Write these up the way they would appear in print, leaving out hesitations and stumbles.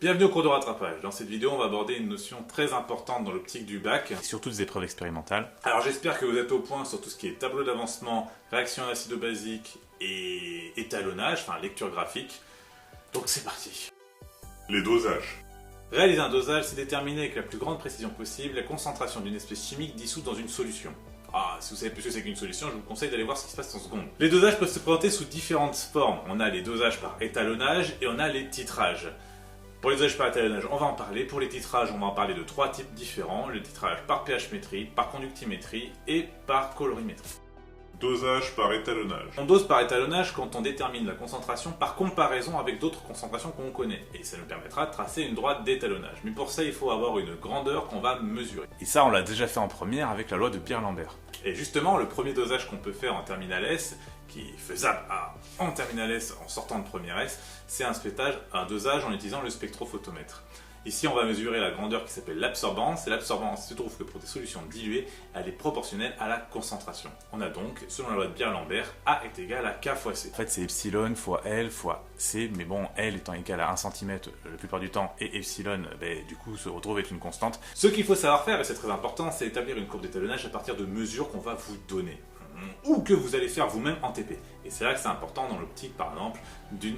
Bienvenue au cours de rattrapage. Dans cette vidéo, on va aborder une notion très importante dans l'optique du bac, et surtout des épreuves expérimentales. Alors j'espère que vous êtes au point sur tout ce qui est tableau d'avancement, réaction acido-basique et étalonnage, enfin lecture graphique. Donc c'est parti. Les dosages. Réaliser un dosage, c'est déterminer avec la plus grande précision possible la concentration d'une espèce chimique dissoute dans une solution. Si vous savez plus ce que c'est qu'une solution, je vous conseille d'aller voir ce qui se passe en seconde. Les dosages peuvent se présenter sous différentes formes. On a les dosages par étalonnage et on a les titrages. Pour les dosages par étalonnage, on va en parler. Pour les titrages, on va en parler de trois types différents. Le titrage par pH-métrie, par conductimétrie et par colorimétrie. Dosage par étalonnage. On dose par étalonnage quand on détermine la concentration par comparaison avec d'autres concentrations qu'on connaît. Et ça nous permettra de tracer une droite d'étalonnage. Mais pour ça, il faut avoir une grandeur qu'on va mesurer. Et ça, on l'a déjà fait en première avec la loi de Beer-Lambert. Et justement, le premier dosage qu'on peut faire en terminale S, qui est faisable en terminale S en sortant de première S, c'est un dosage en utilisant le spectrophotomètre. Ici, on va mesurer la grandeur qui s'appelle l'absorbance, et l'absorbance se trouve que pour des solutions diluées, elle est proportionnelle à la concentration. On a donc, selon la loi de Beer-Lambert, A est égal à K fois C. En fait, c'est epsilon fois L fois C, mais bon, L étant égal à 1 cm la plupart du temps, et epsilon, du coup, se retrouve être une constante. Ce qu'il faut savoir faire, et c'est très important, c'est établir une courbe d'étalonnage à partir de mesures qu'on va vous donner, ou que vous allez faire vous-même en TP. Et c'est là que c'est important dans l'optique, par exemple, d'une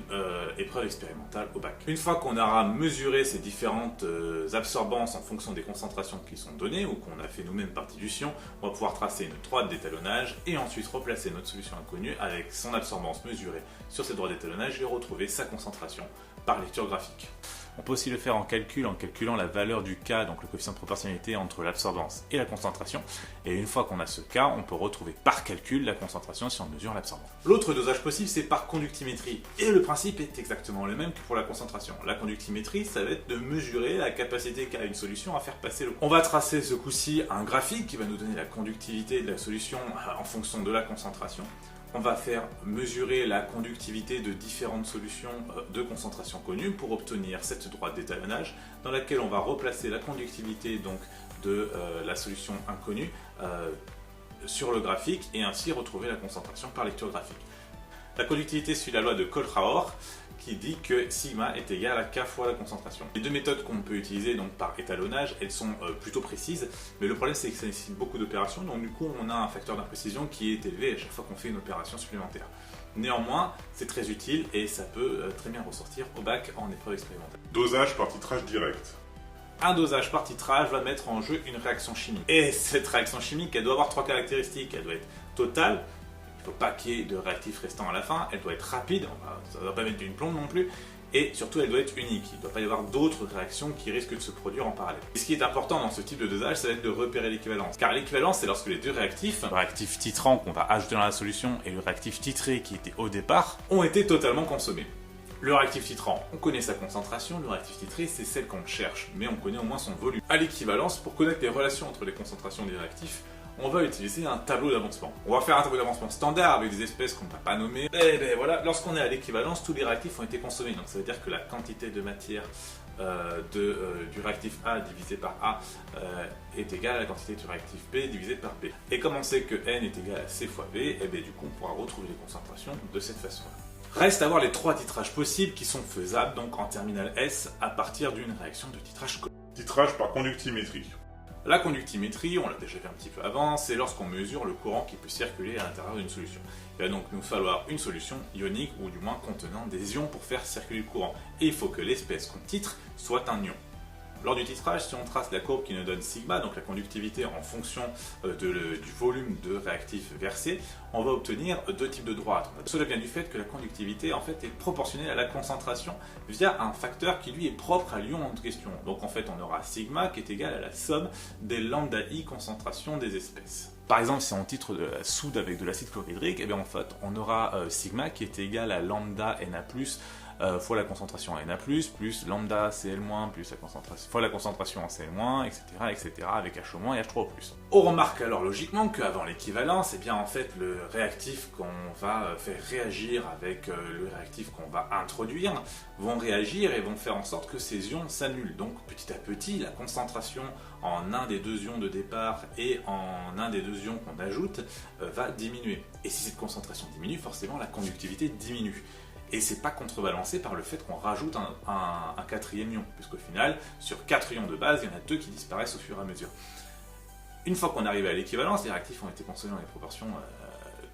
épreuve expérimentale au bac. Une fois qu'on aura mesuré ces différentes absorbances en fonction des concentrations qui sont données, ou qu'on a fait nous-mêmes par dilution, on va pouvoir tracer une droite d'étalonnage et ensuite replacer notre solution inconnue avec son absorbance mesurée sur cette droite d'étalonnage et retrouver sa concentration par lecture graphique. On peut aussi le faire en calculant la valeur du K, donc le coefficient de proportionnalité entre l'absorbance et la concentration. Et une fois qu'on a ce K, on peut retrouver par calcul la concentration si on mesure l'absorbance. L'autre dosage possible, c'est par conductimétrie. Et le principe est exactement le même que pour la concentration. La conductimétrie, ça va être de mesurer la capacité qu'a une solution à faire passer le courant. On va tracer ce coup-ci un graphique qui va nous donner la conductivité de la solution en fonction de la concentration. On va faire mesurer la conductivité de différentes solutions de concentration connues pour obtenir cette droite d'étalonnage dans laquelle on va replacer la conductivité donc, de la solution inconnue sur le graphique et ainsi retrouver la concentration par lecture graphique. La conductivité suit la loi de Coltrauer qui dit que sigma est égal à K fois la concentration. Les deux méthodes qu'on peut utiliser donc par étalonnage, elles sont plutôt précises, mais le problème c'est que ça nécessite beaucoup d'opérations, donc du coup on a un facteur d'imprécision qui est élevé à chaque fois qu'on fait une opération supplémentaire. Néanmoins, c'est très utile et ça peut très bien ressortir au bac en épreuve expérimentale. Dosage par titrage direct. Un dosage par titrage va mettre en jeu une réaction chimique. Et cette réaction chimique, elle doit avoir trois caractéristiques. Elle doit être totale, il ne faut pas qu'il y ait de réactif restant à la fin, elle doit être rapide, ça ne doit pas mettre d'une plombe non plus, et surtout elle doit être unique. Il ne doit pas y avoir d'autres réactions qui risquent de se produire en parallèle. Et ce qui est important dans ce type de dosage, ça va être de repérer l'équivalence. Car l'équivalence, c'est lorsque les deux réactifs, le réactif titrant qu'on va ajouter dans la solution et le réactif titré qui était au départ, ont été totalement consommés. Le réactif titrant, on connaît sa concentration, le réactif titré, c'est celle qu'on cherche, mais on connaît au moins son volume. À l'équivalence, pour connaître les relations entre les concentrations des réactifs, on va utiliser un tableau d'avancement. On va faire un tableau d'avancement standard avec des espèces qu'on ne va pas nommer. Et voilà, lorsqu'on est à l'équivalence, tous les réactifs ont été consommés. Donc ça veut dire que la quantité de matière du réactif A divisé par A est égale à la quantité du réactif B divisé par B. Et comme on sait que N est égal à C fois B, et bien du coup on pourra retrouver les concentrations de cette façon-là. Reste à voir les trois titrages possibles qui sont faisables donc en terminale S à partir d'une réaction de titrage. Titrage par conductimétrie. La conductimétrie, on l'a déjà fait un petit peu avant, c'est lorsqu'on mesure le courant qui peut circuler à l'intérieur d'une solution. Il va donc nous falloir une solution ionique ou du moins contenant des ions pour faire circuler le courant. Et il faut que l'espèce qu'on titre soit un ion. Lors du titrage, si on trace la courbe qui nous donne sigma, donc la conductivité en fonction du volume de réactif versé, on va obtenir deux types de droites. Cela vient du fait que la conductivité en fait est proportionnelle à la concentration via un facteur qui lui est propre à l'ion en question. Donc en fait on aura sigma qui est égal à la somme des lambda i concentrations des espèces. Par exemple, si on titre de la soude avec de l'acide chlorhydrique, en fait on aura sigma qui est égal à lambda Na+, fois la concentration en Na+, plus lambda Cl-, plus la concentration, fois la concentration en Cl-, etc., avec H- et H3O+. On remarque alors logiquement qu'avant l'équivalence, en fait le réactif qu'on va faire réagir avec le réactif qu'on va introduire vont réagir et vont faire en sorte que ces ions s'annulent. Donc petit à petit, la concentration en un des deux ions de départ et en un des deux ions qu'on ajoute va diminuer. Et si cette concentration diminue, forcément la conductivité diminue. Et c'est pas contrebalancé par le fait qu'on rajoute un quatrième ion, puisqu'au final, sur 4 ions de base, il y en a 2 qui disparaissent au fur et à mesure. Une fois qu'on arrive à l'équivalence, les réactifs ont été consommés dans les proportions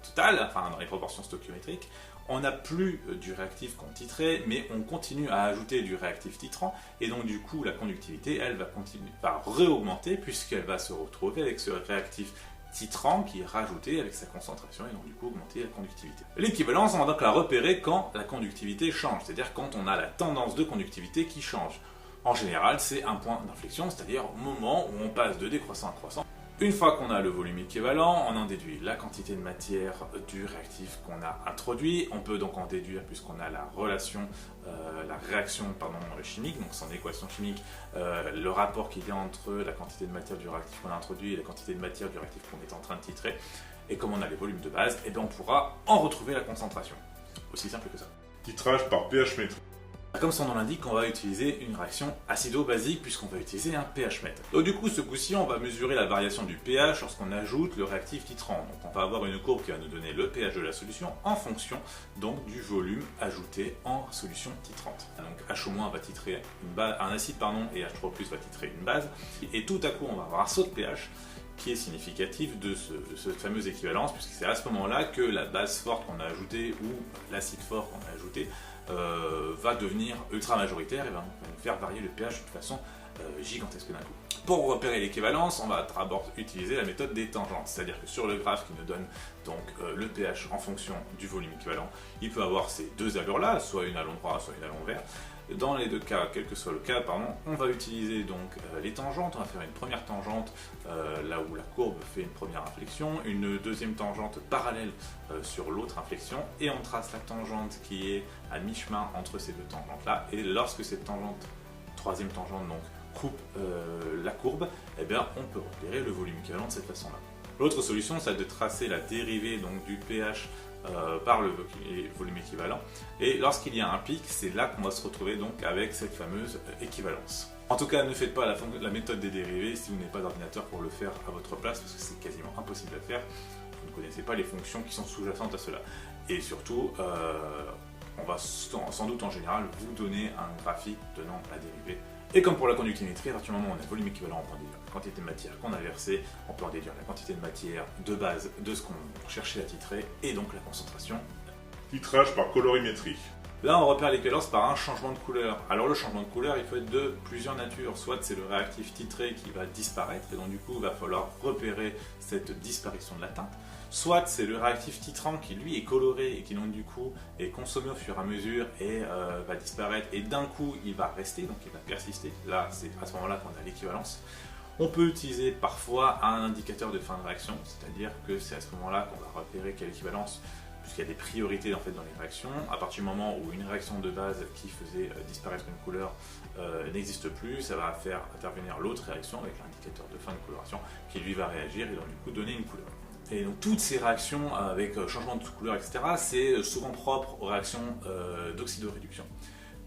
totales, enfin dans les proportions stoichiométriques. On n'a plus du réactif qu'on titrait, mais on continue à ajouter du réactif titrant, et donc du coup la conductivité, elle va continuer à réaugmenter, puisqu'elle va se retrouver avec ce réactif titrant qui est rajouté avec sa concentration, et donc du coup augmenter la conductivité. L'équivalence, on va donc la repérer quand la conductivité change, c'est-à-dire quand on a la tendance de conductivité qui change. En général, c'est un point d'inflexion, c'est-à-dire au moment où on passe de décroissant à croissant. Une fois qu'on a le volume équivalent, on en déduit la quantité de matière du réactif qu'on a introduit. On peut donc en déduire, puisqu'on a la relation, la réaction chimique, donc son équation chimique, le rapport qu'il y a entre la quantité de matière du réactif qu'on a introduit et la quantité de matière du réactif qu'on est en train de titrer. Et comme on a les volumes de base, et bien on pourra en retrouver la concentration. Aussi simple que ça. Titrage par pH métrique. Comme son nom l'indique, on va utiliser une réaction acido-basique puisqu'on va utiliser un pH mètre. Donc du coup, ce coup-ci, on va mesurer la variation du pH lorsqu'on ajoute le réactif titrant. Donc on va avoir une courbe qui va nous donner le pH de la solution en fonction donc du volume ajouté en solution titrante. Donc H- va titrer un acide et H3+ va titrer une base. Et tout à coup, on va avoir un saut de pH qui est significatif de cette fameuse équivalence, puisque c'est à ce moment-là que la base forte qu'on a ajoutée ou l'acide fort qu'on a ajouté va devenir ultra majoritaire et va nous faire varier le pH de façon gigantesque d'un coup. Pour repérer l'équivalence, on va d'abord utiliser la méthode des tangentes, c'est-à-dire que sur le graphe qui nous donne donc le pH en fonction du volume équivalent, il peut avoir ces deux allures-là, soit une à l'endroit, soit une à l'envers. Dans les deux cas, quel que soit le cas, on va utiliser donc les tangentes. On va faire une première tangente là où la courbe fait une première inflexion, une deuxième tangente parallèle sur l'autre inflexion, et on trace la tangente qui est à mi-chemin entre ces deux tangentes-là. Et lorsque cette tangente, troisième tangente donc, coupe la courbe, eh bien, on peut repérer le volume équivalent de cette façon-là. L'autre solution, c'est de tracer la dérivée donc, du pH par le volume équivalent, et lorsqu'il y a un pic, c'est là qu'on va se retrouver donc avec cette fameuse équivalence. En tout cas, ne faites pas la méthode des dérivées si vous n'avez pas d'ordinateur pour le faire à votre place, parce que c'est quasiment impossible à faire. Vous ne connaissez pas les fonctions qui sont sous-jacentes à cela. Et surtout, on va sans doute en général vous donner un graphique donnant la dérivée. Et comme pour la conductimétrie, à partir du moment où on a le volume équivalent, on peut en déduire la quantité de matière qu'on a versée, on peut en déduire la quantité de matière de base de ce qu'on cherchait à titrer, et donc la concentration. Titrage par colorimétrie. Là, on repère l'équivalence par un changement de couleur. Alors le changement de couleur, il peut être de plusieurs natures. Soit c'est le réactif titré qui va disparaître, et donc du coup, il va falloir repérer cette disparition de la teinte. Soit c'est le réactif titrant qui lui est coloré et qui donc du coup est consommé au fur et à mesure et va disparaître, et d'un coup il va rester, donc il va persister. Là, c'est à ce moment-là qu'on a l'équivalence. On peut utiliser parfois un indicateur de fin de réaction, c'est-à-dire que c'est à ce moment-là qu'on va repérer quelle équivalence, puisqu'il y a des priorités en fait dans les réactions. À partir du moment où une réaction de base qui faisait disparaître une couleur n'existe plus, ça va faire intervenir l'autre réaction avec l'indicateur de fin de coloration qui lui va réagir et donc du coup donner une couleur. Et donc toutes ces réactions avec changement de couleur, etc., c'est souvent propre aux réactions d'oxydoréduction.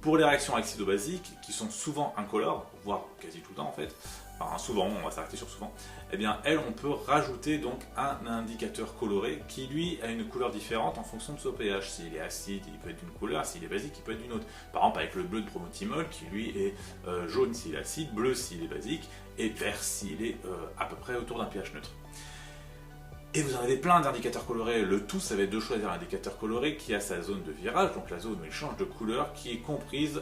Pour les réactions acido-basiques, qui sont souvent incolores, voire quasi tout le temps en fait, enfin souvent, on va s'arrêter sur souvent, eh bien elles, on peut rajouter donc un indicateur coloré qui lui a une couleur différente en fonction de son pH. S'il est acide, il peut être d'une couleur, s'il est basique, il peut être d'une autre. Par exemple avec le bleu de promotimol qui lui est jaune s'il est acide, bleu s'il est basique, et vert s'il est à peu près autour d'un pH neutre. Et vous en avez plein d'indicateurs colorés. Le tout, ça va être de choisir un indicateur coloré qui a sa zone de virage, donc la zone où il change de couleur, qui est comprise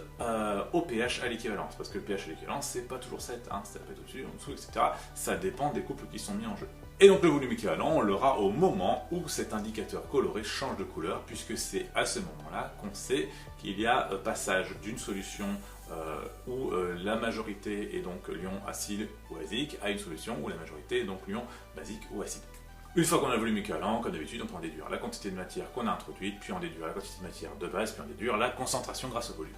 au pH à l'équivalence. Parce que le pH à l'équivalence, c'est pas toujours 7, hein, ça peut être au-dessus, en dessous, etc. Ça dépend des couples qui sont mis en jeu. Et donc le volume équivalent, on l'aura au moment où cet indicateur coloré change de couleur, puisque c'est à ce moment-là qu'on sait qu'il y a passage d'une solution où la majorité est donc l'ion acide ou basique, à une solution où la majorité est donc l'ion basique ou acide. Une fois qu'on a le volume équivalent, comme d'habitude, on peut en déduire la quantité de matière qu'on a introduite, puis en déduire la quantité de matière de base, puis en déduire la concentration grâce au volume.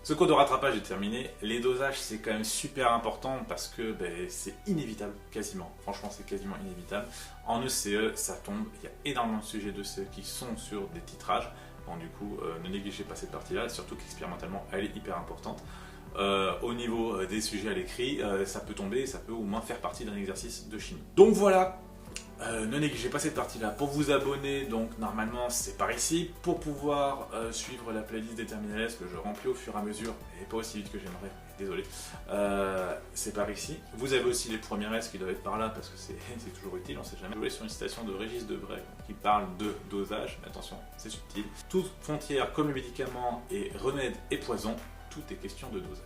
Ce cours de rattrapage est terminé. Les dosages, c'est quand même super important parce que c'est inévitable, quasiment. Franchement, c'est quasiment inévitable. En ECE, ça tombe. Il y a énormément de sujets d'ECE qui sont sur des titrages. Bon, du coup, ne négligez pas cette partie-là, surtout qu'expérimentalement, elle est hyper importante. Au niveau des sujets à l'écrit, ça peut tomber, ça peut au moins faire partie d'un exercice de chimie. Donc voilà, Ne négligez pas cette partie-là. Pour vous abonner, donc normalement c'est par ici. Pour pouvoir suivre la playlist des Terminales que je remplis au fur et à mesure, et pas aussi vite que j'aimerais, désolé, c'est par ici. Vous avez aussi les premiers S qui doivent être par là parce que c'est toujours utile, on sait jamais. Je vais sur une citation de Régis Debray qui parle de dosage, mais attention, c'est subtil. Toute frontière comme le médicament et remède et poison, tout est question de dosage.